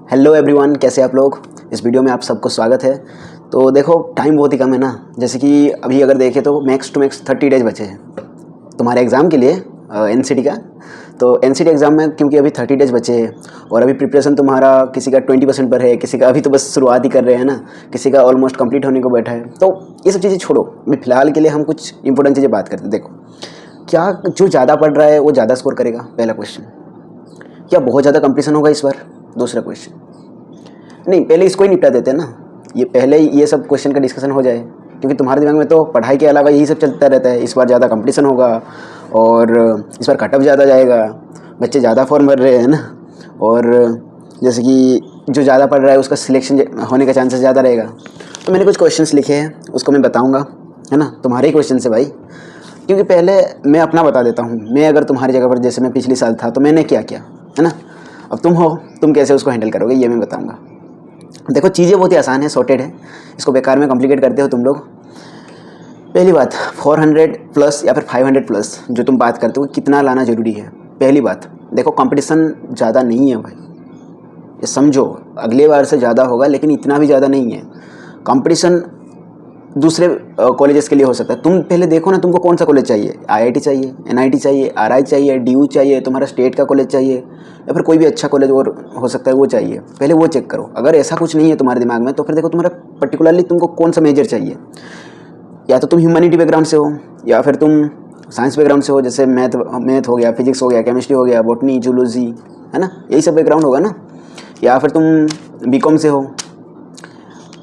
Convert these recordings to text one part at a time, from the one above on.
Hello everyone, कैसे आप लोग। इस वीडियो में आप सबको स्वागत है। तो देखो, टाइम बहुत ही कम है ना। जैसे कि अभी अगर देखें तो मैक्स टू मैक्स 30 डेज बचे हैं तुम्हारे एग्ज़ाम के लिए, एनसीटी का। तो एनसीटी एग्ज़ाम में क्योंकि अभी 30 डेज बचे हैं और अभी प्रिपरेशन तुम्हारा किसी का 20% पर है, किसी का अभी तो बस शुरुआत ही कर रहे हैं ना, किसी का ऑलमोस्ट कंप्लीट होने को बैठा है। तो ये सब चीज़ें छोड़ो, अभी फ़िलहाल के लिए हम कुछ इंपॉर्टेंट चीज़ें बात करते हैं। देखो, क्या जो ज़्यादा पढ़ रहा है वो ज़्यादा स्कोर करेगा, पहला क्वेश्चन। क्या बहुत ज़्यादा कंपटीशन होगा इस बार, दूसरा क्वेश्चन। नहीं, पहले इसको ही निपटा देते हैं ना, ये पहले ये सब क्वेश्चन का डिस्कशन हो जाए, क्योंकि तुम्हारे दिमाग में तो पढ़ाई के अलावा यही सब चलता रहता है। इस बार ज़्यादा कंपटीशन होगा और इस बार कटअप ज़्यादा जाएगा, बच्चे ज़्यादा फॉर्म भर रहे हैं ना, और जैसे कि जो ज़्यादा पढ़ रहा है उसका सिलेक्शन होने का चांसेस ज़्यादा रहेगा। तो मैंने कुछ क्वेश्चंस लिखे हैं, उसको मैं बताऊँगा, है ना। तुम्हारे ही क्वेश्चन से भाई, क्योंकि पहले मैं अपना बता देता हूँ। मैं अगर तुम्हारी जगह पर, जैसे मैं पिछले साल था, तो मैंने क्या किया, है ना। अब तुम हो, तुम कैसे उसको हैंडल करोगे ये मैं बताऊँगा। देखो, चीज़ें बहुत ही आसान है, सॉर्टेड है। इसको बेकार में कॉम्प्लिकेट करते हो तुम लोग। पहली बात, 400 प्लस या फिर 500 प्लस जो तुम बात करते हो, कितना लाना ज़रूरी है। पहली बात, देखो कंपटीशन ज़्यादा नहीं है भाई, ये समझो। अगले बार से ज़्यादा होगा, लेकिन इतना भी ज़्यादा नहीं है। कंपटीशन दूसरे कॉलेजेस के लिए हो सकता है। तुम पहले देखो ना, तुमको कौन सा कॉलेज चाहिए। आईआईटी चाहिए, एनआईटी चाहिए, आरआई चाहिए, डीयू चाहिए, तुम्हारा स्टेट का कॉलेज चाहिए, या फिर कोई भी अच्छा कॉलेज और हो सकता है वो चाहिए। पहले वो चेक करो। अगर ऐसा कुछ नहीं है तुम्हारे दिमाग में, तो फिर देखो तुम्हारा पर्टिकुलरली तुमको कौन सा मेजर चाहिए। या तो तुम ह्यूमैनिटी बैकग्राउंड से हो, या फिर तुम साइंस बैकग्राउंड से हो, जैसे मैथ हो गया, फिजिक्स हो गया, केमिस्ट्री हो गया, बॉटनी, जूलॉजी, है ना, यही सब बैकग्राउंड होगा ना। या फिर तुम बीकॉम से हो,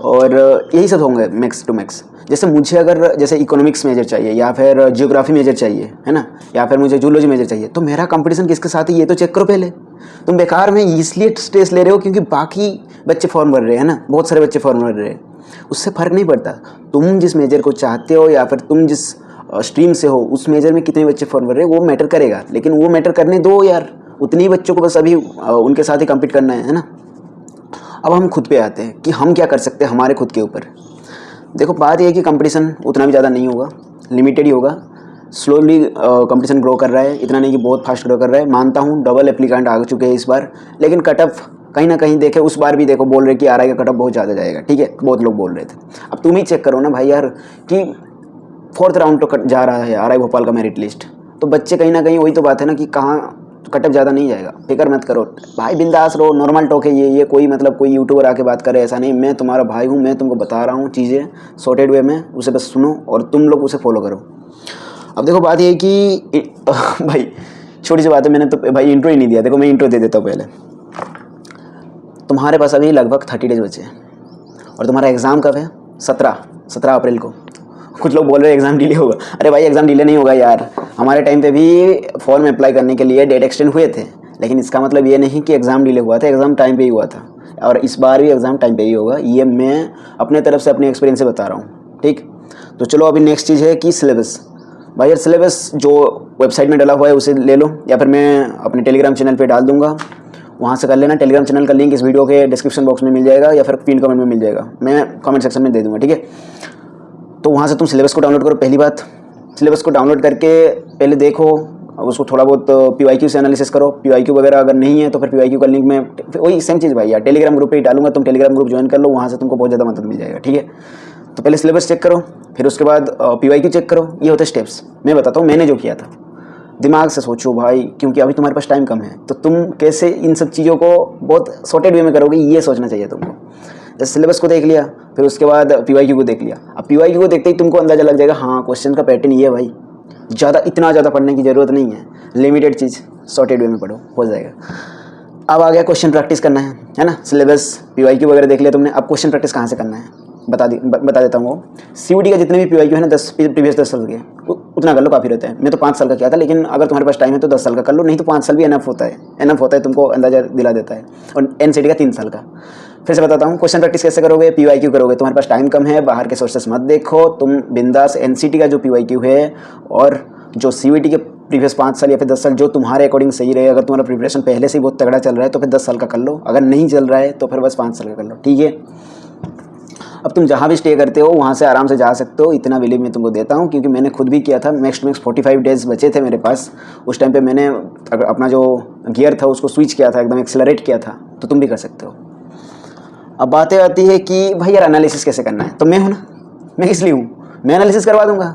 और यही सब होंगे मैक्स टू मैक्स। जैसे मुझे अगर जैसे इकोनॉमिक्स मेजर चाहिए, या फिर जियोग्राफी मेजर चाहिए, है ना, या फिर मुझे जूलॉजी मेजर चाहिए, तो मेरा कंपटीशन किसके साथ है ये तो चेक करो पहले। तुम बेकार में इसलिए स्ट्रेस ले रहे हो क्योंकि बाकी बच्चे फॉर्म भर रहे हैं ना, बहुत सारे बच्चे फॉर्म भर रहे हैं, उससे फ़र्क नहीं पड़ता। तुम जिस मेजर को चाहते हो या फिर तुम जिस स्ट्रीम से हो, उस मेजर में कितने बच्चे फॉर्म भर रहे हैं वो मैटर करेगा। लेकिन वो मैटर करने दो यार, उतने ही बच्चों को बस अभी उनके साथ ही कम्पीट करना है ना। अब हम खुद पे आते हैं कि हम क्या कर सकते हैं हमारे खुद के ऊपर। देखो, बात यह है कि कंपटीशन उतना भी ज़्यादा नहीं होगा, लिमिटेड ही होगा। स्लोली कंपटीशन ग्रो कर रहा है, इतना नहीं कि बहुत फास्ट ग्रो कर रहा है। मानता हूँ डबल एप्लीकेंट आ चुके हैं इस बार, लेकिन कटअप कहीं ना कहीं देखे, उस बार भी देखो बोल रहे कि आरआई का कटअप बहुत ज़्यादा जाएगा, ठीक है, बहुत लोग बोल रहे थे। अब तुम ही चेक करो ना भाई यार, कि 4th राउंड तो जा रहा है आरआई भोपाल का मेरिट लिस्ट। तो बच्चे कहीं ना कहीं, वही तो बात है ना, कि कहाँ कटअप ज़्यादा नहीं जाएगा। फिक्र मत करो भाई, बिंदास रहो, नॉर्मल टॉक है ये कोई मतलब कोई यूट्यूबर आके बात करे ऐसा नहीं। मैं तुम्हारा भाई हूँ, मैं तुमको बता रहा हूँ चीज़ें सॉर्टेड वे में, उसे बस सुनो और तुम लोग उसे फॉलो करो। अब देखो, बात ये है कि भाई छोटी सी बात है, मैंने तो भाई इंट्रो ही नहीं दिया। देखो, मैं इंट्रो दे देता हूँ पहले। तुम्हारे पास अभी लगभग 30 डेज बचे हैं और तुम्हारा एग्ज़ाम कब है? 17 अप्रैल को। कुछ लोग बोल रहे हैं एग्ज़ाम डिले होगा। अरे भाई, एग्ज़ाम डिले नहीं होगा यार। हमारे टाइम पे भी फॉर्म अप्लाई करने के लिए डेट एक्सटेंड हुए थे, लेकिन इसका मतलब ये नहीं कि एग्ज़ाम डिले हुआ था। एग्ज़ाम टाइम पे ही हुआ था, और इस बार भी एग्ज़ाम टाइम पे ही होगा। ये मैं अपने तरफ से, अपने एक्सपीरियंस से बता रहा हूँ, ठीक। तो चलो, अभी नेक्स्ट चीज़ है कि सिलेबस। भाई यार, सिलेबस जो वेबसाइट में डला हुआ है उसे ले लो, या फिर मैं अपने टेलीग्राम चैनल पर डाल दूँगा, वहाँ से कर लेना। टेलीग्राम चैनल का लिंक इस वीडियो के डिस्क्रिप्शन बॉक्स में मिल जाएगा, या फिर पिन कमेंट में मिल जाएगा, मैं कमेंट सेक्शन में दे दूँगा, ठीक है। तो वहाँ से तुम सिलेबस को डाउनलोड करो। पहली बात, सिलेबस को डाउनलोड करके पहले देखो, उसको थोड़ा बहुत PYQ से एनालिसिस करो। PYQ वगैरह अगर नहीं है तो फिर PYQ का लिंक में, वही सेम चीज़ भाई यार, टेलीग्राम ग्रुप पे ही डालूंगा, तुम टेलीग्राम ग्रुप ज्वाइन कर लो, वहाँ से तुमको बहुत ज़्यादा मदद मिल जाएगा, ठीक है। तो पहले सिलेबस चेक करो, फिर उसके बाद PYQ चेक करो। ये होते स्टेप्स। मैं बताता हूँ मैंने जो किया था। दिमाग से सोचो भाई, क्योंकि अभी तुम्हारे पास टाइम कम है, तो तुम कैसे इन सब चीज़ों को बहुत सॉर्टेड वे में करोगे, ये सोचना चाहिए तुमको। जैसे सिलेबस को देख लिया, फिर उसके बाद PYQ को देख लिया। अब PYQ को देखते ही तुमको अंदाजा लग जाएगा, हाँ क्वेश्चन का पैटर्न ये है भाई, इतना ज़्यादा पढ़ने की ज़रूरत नहीं है, लिमिटेड चीज़ सॉर्टेड वे में पढ़ो, हो जाएगा। अब आ गया क्वेश्चन प्रैक्टिस करना है ना। सिलेबस PYQ वगैरह देख लिया तुमने, अब क्वेश्चन प्रैक्टिस कहाँ से करना है बता देता हूँ। CUET का जितने भी PYQ है ना, 10 साल के, उतना कर लो, काफ़ी रहता है। मैं तो 5 साल का किया था, लेकिन अगर तुम्हारे पास टाइम है तो 10 साल का कर लो, नहीं तो 5 साल भी एनफ होता है, तुमको अंदाजा दिला देता है। और NCT का 3 साल का। फिर से बताता हूँ, क्वेश्चन प्रैक्टिस कैसे करोगे। PYQ करोगे, तुम्हारे पास टाइम कम है, बाहर के सोर्सेस मत देखो, तुम बिंदास NCT का जो PYQ है और जो CUET के प्रीवियस 5 साल या फिर 10 साल जो तुम्हारे अकॉर्डिंग सही रहे। अगर तुम्हारा प्रिपरेशन पहले से ही बहुत तगड़ा चल रहा है तो फिर 10 साल का कर लो, अगर नहीं चल रहा है तो फिर बस 5 साल का कर लो, ठीक है। अब तुम जहाँ भी स्टे करते हो वहाँ से आराम से जा सकते हो, इतना बिलीव मैं तुमको देता हूँ, क्योंकि मैंने खुद भी किया था। मैक्स टू मैक्स 45 डेज़ बचे थे मेरे पास। उस टाइम पे मैंने अपना जो गियर था उसको स्विच किया था, एकदम एक्सेलरेट किया था। तो तुम भी कर सकते हो। अब बातें आती है कि भाई यार एनालिसिस कैसे करना है, तो मैं हूँ ना, मैं किस लिए हूँ, मैं एनालिसिस करवा दूंगा।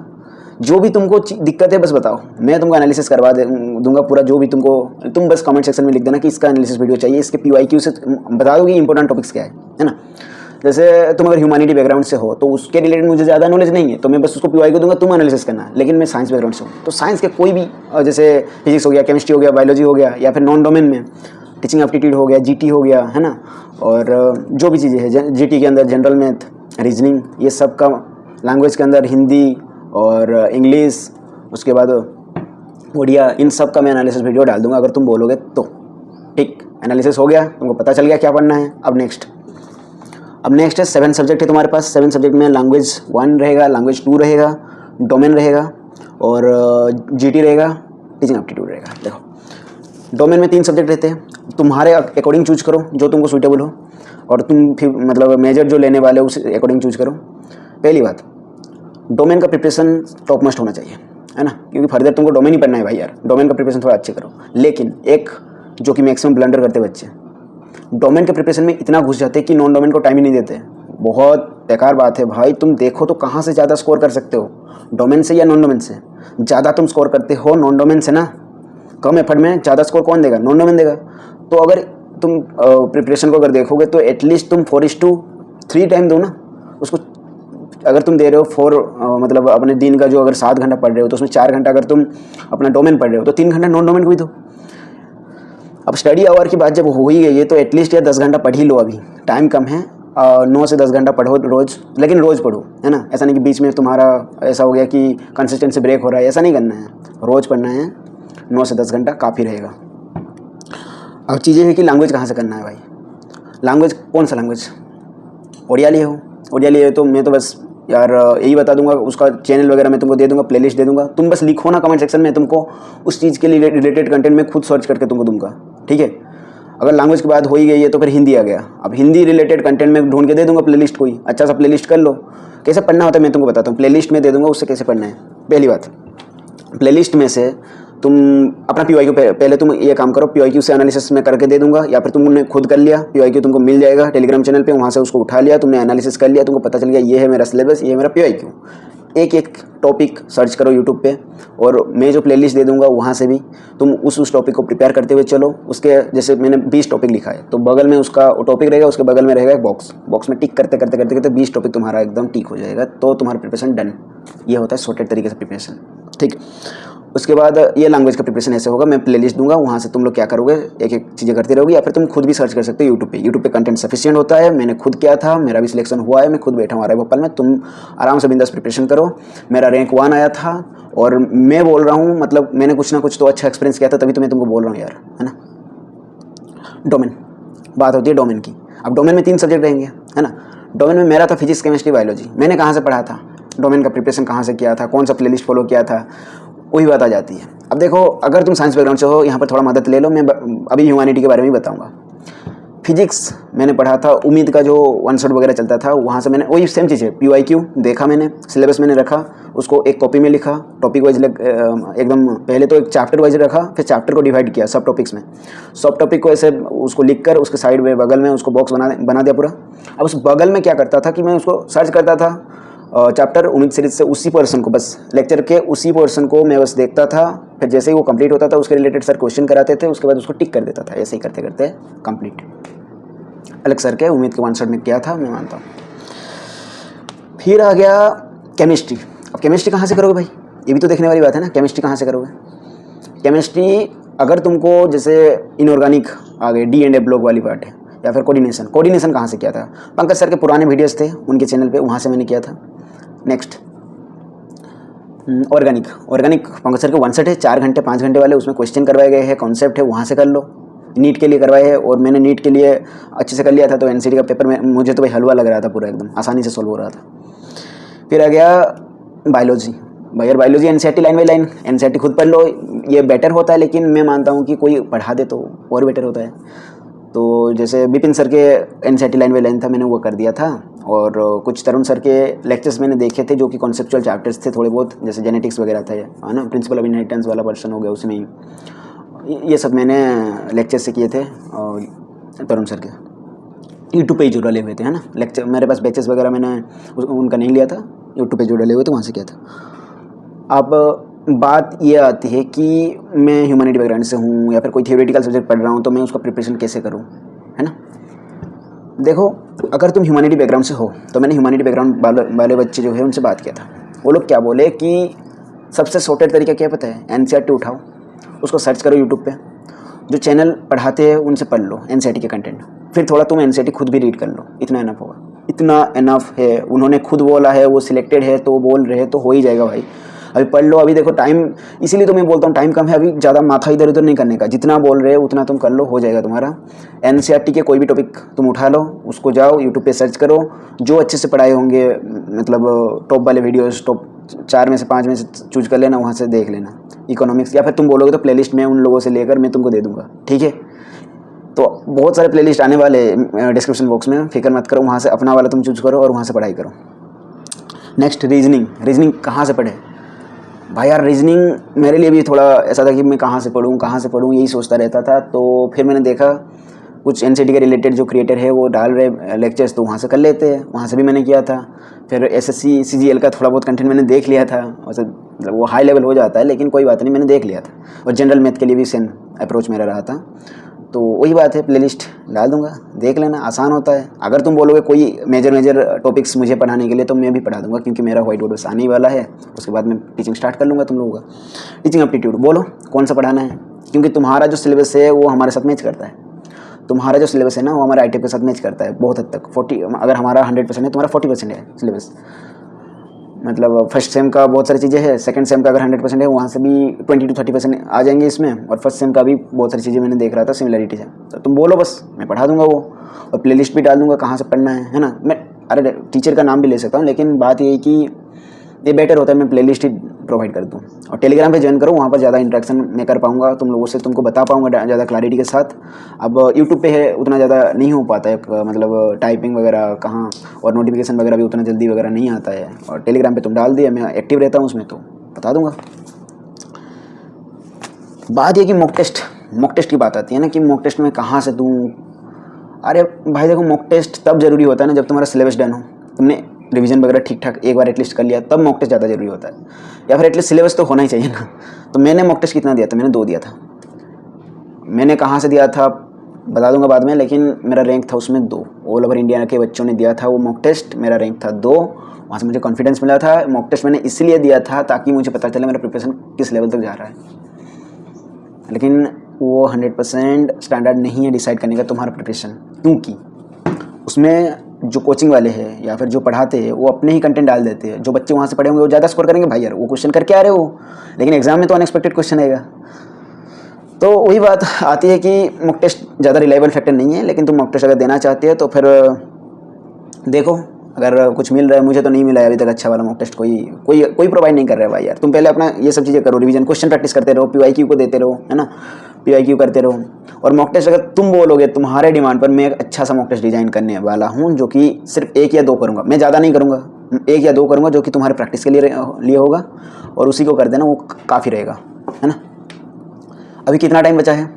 जो भी तुमको दिक्कत है बस बताओ, मैं तुमको एनालिसिस करवा दूंगा पूरा। जो भी तुम बस कमेंट सेक्शन में लिख देना कि इसका एनालिसिस वीडियो चाहिए, इसके PYQ से बता दो कि इंपॉर्टेंट टॉपिक्स क्या है ना। जैसे तुम अगर ह्यूमैनिटी बैकग्राउंड से हो तो उसके रिलेटेड मुझे ज़्यादा नॉलेज नहीं है, तो मैं बस उसको PYQ दूंगा, तुम एनालिसिस करना। लेकिन मैं साइंस बैकग्राउंड से हूँ, तो साइंस के कोई भी जैसे फिजिक्स हो गया, केमिस्ट्री हो गया, बायोलॉजी हो गया, या फिर नॉन डोमेन में टीचिंग एप्टीट्यूड हो गया, GT हो गया, है ना, और जो भी चीज़ें हैं GT के अंदर जनरल मैथ, रीजनिंग, ये सब का लैंग्वेज के अंदर हिंदी और इंग्लिश, उसके बाद उड़िया, इन सब का मैं एनालिसिस वीडियो डाल दूंगा अगर तुम बोलोगे तो। ठीक, एनालिसिस हो गया, तुमको पता चल गया क्या पढ़ना है। अब नेक्स्ट है 7 सब्जेक्ट है तुम्हारे पास। 7 सब्जेक्ट में लैंग्वेज 1 रहेगा, लैंग्वेज 2 रहेगा, डोमेन रहेगा और GT रहेगा, टीचिंग एप्टीट्यूड रहेगा। देखो डोमेन में 3 सब्जेक्ट रहते हैं, तुम्हारे अकॉर्डिंग चूज करो जो तुमको सूटेबल हो, और तुम फिर मतलब मेजर जो लेने वाले हो उस अकॉर्डिंग चूज करो। पहली बात, डोमेन का प्रिपरेशन टॉप मस्ट होना चाहिए, है ना, क्योंकि फर्दर तुमको डोमेन ही पढ़ना है भाई यार। डोमेन का प्रिपरेशन थोड़ा अच्छे करो। लेकिन एक जो कि मैक्सिमम ब्लंडर करते बच्चे, डोमेन के प्रिपरेशन में इतना घुस जाते हैं कि नॉन डोमेन को टाइम ही नहीं देते। बहुत बेकार बात है भाई। तुम देखो तो कहाँ से ज़्यादा स्कोर कर सकते हो, डोमेन से या नॉन डोमेन से? ज़्यादा तुम स्कोर करते हो नॉन डोमेन से ना। कम एफर्ट में ज़्यादा स्कोर कौन देगा? नॉन डोमेन देगा। तो अगर तुम प्रिपरेशन को अगर देखोगे तो एटलीस्ट तुम 4:3 टाइम दो ना उसको। अगर तुम दे रहे हो मतलब अपने दिन का जो अगर 7 घंटा पढ़ रहे हो तो उसमें 4 घंटा अगर तुम अपना डोमेन पढ़ रहे हो तो 3 घंटा नॉन डोमेन को भी दो। अब स्टडी आवर की बात जब हो ही गई है तो एटलीस्ट या 10 घंटा पढ़ ही लो। अभी टाइम कम है, 9 से 10 घंटा पढ़ो रोज़, लेकिन रोज़ पढ़ो, है ना। ऐसा नहीं कि बीच में तुम्हारा ऐसा हो गया कि कंसिस्टेंसी ब्रेक हो रहा है, ऐसा नहीं करना है। रोज़ पढ़ना है, 9 से 10 घंटा काफ़ी रहेगा। अब चीज़ें हैं कि लैंग्वेज कहाँ से करना है भाई। लैंग्वेज कौन सा लैंग्वेज? ओडिया लिए हो? ओडिया लिए हो तो मैं तो बस यार यही बता दूंगा, उसका चैनल वगैरह मैं तुमको दे दूंगा, प्लेलिस्ट दे दूंगा। तुम बस लिखो ना कमेंट सेक्शन में, तुमको उस चीज़ के लिए रिलेटेड कंटेंट में खुद सर्च करके तुमको दूंगा, ठीक है। अगर लैंग्वेज की बात हो ही गई है तो फिर हिंदी आ गया। अब हिंदी रिलेटेड कंटेंट में ढूंढ के दे दूंगा प्लेलिस्ट, कोई अच्छा सा प्लेलिस्ट कर लो। कैसे पढ़ना होता है मैं तुमको बताता हूँ, प्लेलिस्ट में दे दूंगा, उससे कैसे पढ़ना है। पहली बात, प्लेलिस्ट में से तुम अपना PYQ पहले तुम ये काम करो, PYQ से एनालिसिस में करके दे दूंगा, या फिर तुमने खुद कर लिया। PYQ तुमको मिल जाएगा टेलीग्राम चैनल पे, वहाँ से उसको उठा लिया, तुमने एनालिसिस कर लिया, तुमको पता चल गया ये है मेरा सिलेबस, ये है मेरा PYQ। एक टॉपिक सर्च करो यूट्यूब पे, और मैं जो प्लेलिस्ट दे दूंगा वहाँ से भी तुम उस टॉपिक को प्रिपेयर करते हुए चलो। उसके जैसे मैंने 20 टॉपिक लिखा है तो बगल में उसका टॉपिक रहेगा, उसके बगल में रहेगा एक बॉक्स में टिक करते करते 20 टॉपिक तुम्हारा एकदम टिक हो जाएगा, तो तुम्हारा प्रिपरेशन डन। ये होता है शॉर्टेड तरीके से प्रिपरेशन, ठीक। उसके बाद ये लैंग्वेज का प्रिपरेशन ऐसे होगा, मैं प्लेलिस्ट दूंगा, वहाँ से तुम लोग क्या करोगे, एक एक चीज़ें करते रहोगे, या फिर तुम खुद भी सर्च कर सकते हो यूट्यूब पे कंटेंट सफिशिएंट होता है। मैंने खुद किया था, मेरा भी सिलेक्शन हुआ है, मैं खुद बैठा हूँ RI भोपाल में। तुम आराम से बिंदास प्रिपरेशन करो। मेरा रैंक 1 आया था, और मैं बोल रहा हूँ मतलब मैंने कुछ ना कुछ तो अच्छा एक्सपीरियंस किया था, तभी तो मैं तुमको बोल रहा हूँ यार, है ना। डोमेन, बात होती है डोमेन की। अब डोमेन में 3 सब्जेक्ट रहेंगे, है ना। डोमेन में मेरा था फिजिक्स, केमिस्ट्री, बायोलॉजी। मैंने कहाँ से पढ़ा था, डोमेन का प्रिपरेशन कहाँ से किया था, कौन सा प्लेलिस्ट फॉलो किया था, वही बात आ जाती है। अब देखो, अगर तुम साइंस बैकग्राउंड से हो, यहाँ पर थोड़ा मदद ले लो। मैं अभी ह्यूमैनिटी के बारे में बताऊँगा। फिजिक्स मैंने पढ़ा था, उम्मीद का जो 1 शॉट वगैरह चलता था, वहाँ से मैंने वही सेम चीज़ है, PYQ देखा मैंने, सिलेबस मैंने रखा, उसको एक कॉपी में लिखा, टॉपिक वाइज एकदम पहले तो एक चैप्टर वाइज रखा, फिर चैप्टर को डिवाइड किया सब टॉपिक्स में। सब टॉपिक को ऐसे उसको लिख कर उसके साइड में बगल में उसको बॉक्स बना दिया पूरा। अब उस बगल में क्या करता था कि मैं उसको सर्च करता था, चैप्टर उम्मीद सीरीज से उसी पोर्शन को, बस लेक्चर के उसी पोर्शन को मैं बस देखता था। फिर जैसे ही वो कंप्लीट होता था उसके रिलेटेड सर क्वेश्चन कराते थे, उसके बाद उसको टिक कर देता था। ऐसे ही करते करते कंप्लीट। अलग सर के उम्मीद के 1 शॉट में किया था, मैं मानता हूँ। फिर आ गया केमिस्ट्री। अब केमिस्ट्री कहाँ से करोगे भाई, ये भी तो देखने वाली बात है ना। केमिस्ट्री कहाँ से करोगे? केमिस्ट्री अगर तुमको जैसे इनऑर्गेनिक आ गए, D&F ब्लॉक वाली पार्ट है, या फिर कोऑर्डिनेशन कहाँ से किया था? पंकज सर के पुराने वीडियोस थे उनके चैनल पे, वहाँ से मैंने किया था। नेक्स्ट ऑर्गेनिक पंकज सर के 1 सेट है, 4 घंटे 5 घंटे वाले, उसमें क्वेश्चन करवाए गए हैं, कॉन्सेप्ट है, वहाँ से कर लो। नीट के लिए करवाए हैं, और मैंने नीट के लिए अच्छे से कर लिया था, तो NCT का पेपर में मुझे तो भाई हलवा लग रहा था, पूरा एकदम आसानी से सॉल्व हो रहा था। फिर आ गया बायोलॉजी। यार biology NCERT line by line, NCERT खुद पढ़ लो, ये बेटर होता है, लेकिन मैं मानता हूँ कि कोई पढ़ा दे तो और बेटर होता है। तो जैसे विपिन सर के NCERT लाइन बाई लाइन था, मैंने वो कर दिया था। और कुछ तरुण सर के लेक्चर्स मैंने देखे थे जो कि कॉन्सेप्चुअल चैप्टर्स थे थोड़े बहुत, जैसे जेनेटिक्स वगैरह थे, है ना, प्रिंसिपल ऑफ इनहेरिटेंस वाला पर्सन हो गया उसमें ही। ये सब मैंने लेक्चर से किए थे तरुण सर के। यूट्यूब पे ही जो डले हुए थे, है ना। लेक्चर मेरे पास बैचेस वगैरह मैंने उनका नहीं लिया था, यूट्यूब पे जो डले हुए थे वहाँ से किया था। अब बात ये आती है कि मैं ह्यूमैनिटी बैकग्राउंड से हूँ या फिर कोई थियोरेटिकल सब्जेक्ट पढ़ रहा हूँ, तो मैं उसका प्रिपरेशन कैसे करूँ, है ना। देखो, अगर तुम ह्यूमैनिटी बैकग्राउंड से हो, तो मैंने ह्यूमैनिटी बैकग्राउंड वाले बच्चे जो है उनसे बात किया था। वो लोग क्या बोले कि सबसे शॉर्टेड तरीका क्या पता है, एनसीईआरटी उठाओ, उसको सर्च करो यूट्यूब पे, जो चैनल पढ़ाते हैं उनसे पढ़ लो एनसीईआरटी के कंटेंट, फिर थोड़ा तुम एनसीईआरटी खुद भी रीड कर लो, इतना इनफ होगा, इतना इनफ है। उन्होंने खुद बोला है, वो सिलेक्टेड है तो बोल रहे हैं, तो हो ही जाएगा भाई। अभी पढ़ लो, अभी देखो टाइम, इसीलिए तो मैं बोलता हूँ टाइम कम है, अभी ज़्यादा माथा इधर उधर नहीं करने का, जितना बोल रहे हो उतना तुम कर लो, हो जाएगा तुम्हारा। एनसीईआरटी के कोई भी टॉपिक तुम उठा लो, उसको जाओ यूट्यूब पे सर्च करो, जो अच्छे से पढ़ाए होंगे, मतलब टॉप वाले वीडियोज़, टॉप 4 में से 5 में से चूज कर लेना, वहाँ से देख लेना इकोनॉमिक्स, या फिर तुम बोलोगे तो प्लेलिस्ट में उन लोगों से लेकर मैं तुमको दे दूँगा, ठीक है। तो बहुत सारे प्लेलिस्ट आने वाले डिस्क्रिप्शन बॉक्स में, फिक्र मत करो, वहाँ से अपना वाला तुम चूज करो और वहाँ से पढ़ाई करो। नेक्स्ट रीजनिंग कहाँ से पढ़े भाई यार। रीजनिंग मेरे लिए भी थोड़ा ऐसा था कि मैं कहाँ से पढ़ूँ यही सोचता रहता था। तो फिर मैंने देखा कुछ एनसीईआरटी के रिलेटेड जो क्रिएटर है वो डाल रहे लेक्चर्स, तो वहाँ से कर लेते हैं, वहाँ से भी मैंने किया था। फिर एसएससी सीजीएल का थोड़ा बहुत कंटेंट मैंने देख लिया था, मतलब वो हाई लेवल हो जाता है लेकिन कोई बात नहीं, मैंने देख लिया था। और जनरल मैथ के लिए भी सेम अप्रोच मेरा रहा था। तो वही बात है, प्लेलिस्ट डाल दूंगा, देख लेना, आसान होता है। अगर तुम बोलोगे कोई मेजर टॉपिक्स मुझे पढ़ाने के लिए, तो मैं भी पढ़ा दूंगा, क्योंकि मेरा व्हाइट बोर्ड आने ही वाला है। उसके बाद मैं टीचिंग स्टार्ट कर लूँगा तुम लोगों का। टीचिंग एप्टीट्यूड बोलो कौन सा पढ़ाना है, क्योंकि तुम्हारा जो सिलेबस है वो हमारे साथ मैच करता है। तुम्हारा जो सिलेबस है ना वो हमारे आईटीआई के साथ मैच करता है बहुत हद तक। 40 अगर हमारा 100% है, तुम्हारा 40% है सिलेबस। मतलब फर्स्ट सेम का बहुत सारी चीज़ें हैं, सेकंड सेम का अगर 100% है, वहाँ से भी 20 to 30% आ जाएंगे इसमें। और फर्स्ट सेम का भी बहुत सारी चीज़ें मैंने देख रहा था सिमिलरिटी है। तो तुम बोलो बस, मैं पढ़ा दूंगा वो, और प्लेलिस्ट भी डाल दूंगा कहाँ से पढ़ना है ना। मैं अरे टीचर का नाम भी ले सकता हूँ, लेकिन बात ये है कि ये बेटर होता है मैं प्लेलिस्ट ही प्रोवाइड कर दूँ। और टेलीग्राम पे ज्वाइन करो, वहाँ पर ज़्यादा इंटरेक्शन मैं कर पाऊँगा तुम लोगों से, तुमको बता पाऊँगा ज़्यादा क्लैरिटी के साथ। अब यूट्यूब पे है उतना ज़्यादा नहीं हो पाता है, मतलब टाइपिंग वगैरह कहाँ, और नोटिफिकेशन वगैरह भी उतना जल्दी वगैरह नहीं आता है। और टेलीग्राम पे तुम डाल दिया, मैं एक्टिव रहता हूँ उसमें, तो बता दूँगा। बात ये कि मॉक टेस्ट की बात आती है ना, कि मॉक टेस्ट में कहाँ से दूँ। अरे भाई देखो, मॉक टेस्ट तब ज़रूरी होता है ना जब तुम्हारा सिलेबस डन हो, तुमने रिवीजन वगैरह ठीक ठाक एक बार एटलीस्ट कर लिया, तब मॉक टेस्ट ज़्यादा जरूरी होता है। या फिर एटलीस्ट सिलेबस तो होना ही चाहिए ना। तो मैंने मॉक टेस्ट कितना दिया था, मैंने 2 दिया था। मैंने कहाँ से दिया था बता दूंगा बाद में, लेकिन मेरा रैंक था उसमें 2। ऑल ओवर इंडिया के बच्चों ने दिया था वो मॉक टेस्ट, मेरा रैंक था 2। वहाँ से मुझे कॉन्फिडेंस मिला था। मॉक टेस्ट मैंने इसलिए दिया था ताकि मुझे पता चले मेरा प्रिपरेशन किस लेवल तक जा रहा है। लेकिन वो 100% स्टैंडर्ड नहीं है डिसाइड करने का तुम्हारा प्रिपरेशन, क्योंकि उसमें जो कोचिंग वाले हैं या फिर जो पढ़ाते हैं वो अपने ही कंटेंट डाल देते हैं। जो बच्चे वहाँ से पढ़े होंगे वो ज़्यादा स्कोर करेंगे, भाई यार वो क्वेश्चन करके आ रहे हो, लेकिन एग्जाम में तो अनएक्सपेक्टेड क्वेश्चन आएगा। तो वही बात आती है कि मॉक टेस्ट ज़्यादा रिलायबल फैक्टर नहीं है, लेकिन तुम मॉक टेस्ट अगर देना चाहते हो तो फिर देखो, अगर कुछ मिल रहा है। मुझे तो नहीं मिला है अभी तक अच्छा वाला मॉक टेस्ट, कोई प्रोवाइड नहीं कर रहा है भाई यार। तुम पहले अपना ये सब चीज़ें करो, रिवीजन, क्वेश्चन प्रैक्टिस करते रहो, PYQ को देते रहो, है ना, PYQ करते रहो। और मॉक टेस्ट अगर तुम बोलोगे, तुम्हारे डिमांड पर मैं एक अच्छा सा मॉक टेस्ट डिजाइन करने वाला हूँ, जो कि सिर्फ 1 या 2 करूँगा, मैं ज़्यादा नहीं करूँगा, 1 या 2 करूँगा, जो कि तुम्हारे प्रैक्टिस के लिए होगा, और उसी को कर देना, वो काफ़ी रहेगा, है ना। अभी कितना टाइम बचा है,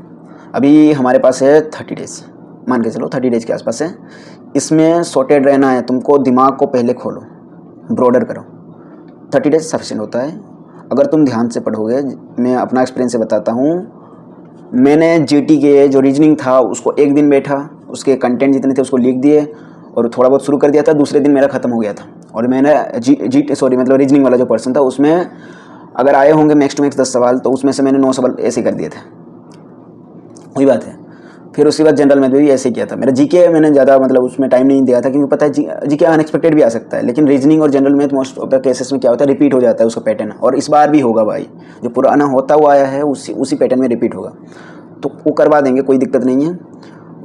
अभी हमारे पास है 30 डेज, मान के चलो 30 डेज के आसपास है। इसमें सॉर्टेड रहना है तुमको, दिमाग को पहले खोलो, ब्रॉडर करो। 30 डेज सफिशिएंट होता है अगर तुम ध्यान से पढ़ोगे। मैं अपना एक्सपीरियंस से बताता हूँ, मैंने जीटी के जो रीजनिंग था उसको 1 दिन बैठा, उसके कंटेंट जितने थे उसको लिख दिए और थोड़ा बहुत शुरू कर दिया था, दूसरे दिन मेरा खत्म हो गया था। और मैंने मतलब रीजनिंग वाला जो पर्सन था उसमें अगर आए होंगे मैक्स टू मैक्स 10 सवाल, तो उसमें से मैंने 9 सवाल ऐसे कर दिए थे, वही बात है। फिर उसके बाद जनरल मैथ भी ऐसे किया था। मेरा जीके मैंने ज़्यादा मतलब उसमें टाइम नहीं दिया था, क्योंकि पता है जीके अनएक्सपेक्टेड भी आ सकता है, लेकिन रीजनिंग और general math most of the cases में क्या होता है, रिपीट हो जाता है उसका पैटर्न। और इस बार भी होगा भाई, जो पुराना होता हुआ आया है उसी पैटर्न में रिपीट होगा, तो वो करवा देंगे, कोई दिक्कत नहीं है।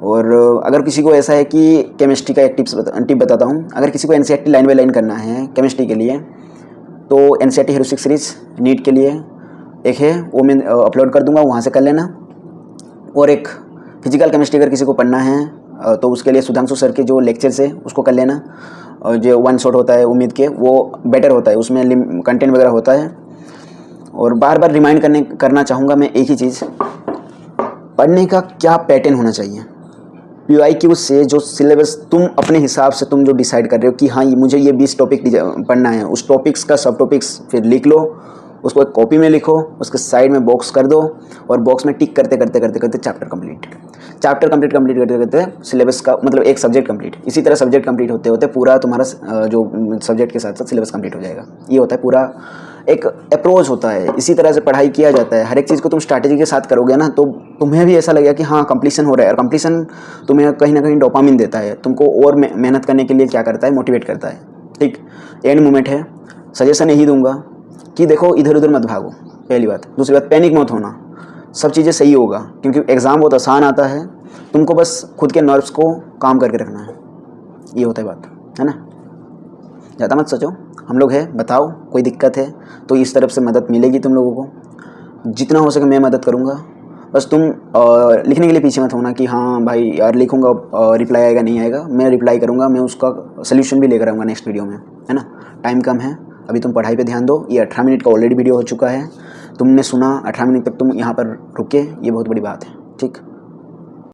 और अगर किसी को ऐसा है कि केमिस्ट्री का एक टिप बताता हूँ, अगर किसी को एनसीईआरटी लाइन बाई लाइन करना है केमिस्ट्री के लिए, तो एनसीईआरटी हेरोस्टिक सीरीज नीट के लिए एक है, वो मैं अपलोड कर दूंगा, वहाँ से कर लेना। और एक फिजिकल केमिस्ट्री अगर किसी को पढ़ना है तो उसके लिए सुधांशु सर के जो लेक्चर्स है उसको कर लेना। और जो 1 शॉट होता है उम्मीद के, वो बेटर होता है, उसमें कंटेंट वगैरह होता है। और बार बार रिमाइंड करना चाहूँगा मैं एक ही चीज़, पढ़ने का क्या पैटर्न होना चाहिए। PYQ से जो सिलेबस तुम अपने हिसाब से तुम जो डिसाइड कर रहे हो कि हाँ मुझे ये 20 टॉपिक पढ़ना है, उस टॉपिक्स का सब टॉपिक्स फिर लिख लो, उसको एक कॉपी में लिखो, उसके साइड में बॉक्स कर दो और बॉक्स में टिक करते करते करते करते चैप्टर कंप्लीट कंप्लीट करते करते सिलेबस का मतलब एक सब्जेक्ट कंप्लीट। इसी तरह सब्जेक्ट कंप्लीट होते होते पूरा तुम्हारा जो सब्जेक्ट के साथ साथ सिलेबस कंप्लीट हो जाएगा। ये होता है पूरा एक अप्रोच होता है, इसी तरह से पढ़ाई किया जाता है। हर एक चीज़ को तुम स्ट्रैटेजी के साथ करोगे ना तो तुम्हें भी ऐसा लगेगा कि हाँ कंप्लीशन हो रहा है। और कंप्लीशन तुम्हें कहीं ना कहीं डोपामिन देता है, तुमको और मेहनत करने के लिए क्या करता है, मोटिवेट करता है। ठीक, एंड मोमेंट है। सजेशन यही दूंगा कि देखो इधर उधर मत भागो, पहली बात। दूसरी बात, पैनिक मत होना, सब चीज़ें सही होगा, क्योंकि एग्ज़ाम बहुत आसान आता है। तुमको बस खुद के नर्व्स को काम करके रखना है, ये होता है बात, है ना। ज़्यादा मत सोचो, हम लोग हैं, बताओ कोई दिक्कत है तो इस तरफ से मदद मिलेगी तुम लोगों को। जितना हो सके मैं मदद करूँगा। बस तुम लिखने के लिए पीछे मत होना कि हाँ भाई यार लिखूँगा, रिप्लाई आएगा नहीं आएगा। मैं रिप्लाई करूँगा, मैं उसका सोल्यूशन भी लेकर आऊँगा नेक्स्ट वीडियो में, है ना। टाइम कम है, अभी तुम पढ़ाई पे ध्यान दो। ये 18 मिनट का ऑलरेडी वीडियो हो चुका है, तुमने सुना 18 मिनट तक तुम यहाँ पर रुके, ये बहुत बड़ी बात है। ठीक।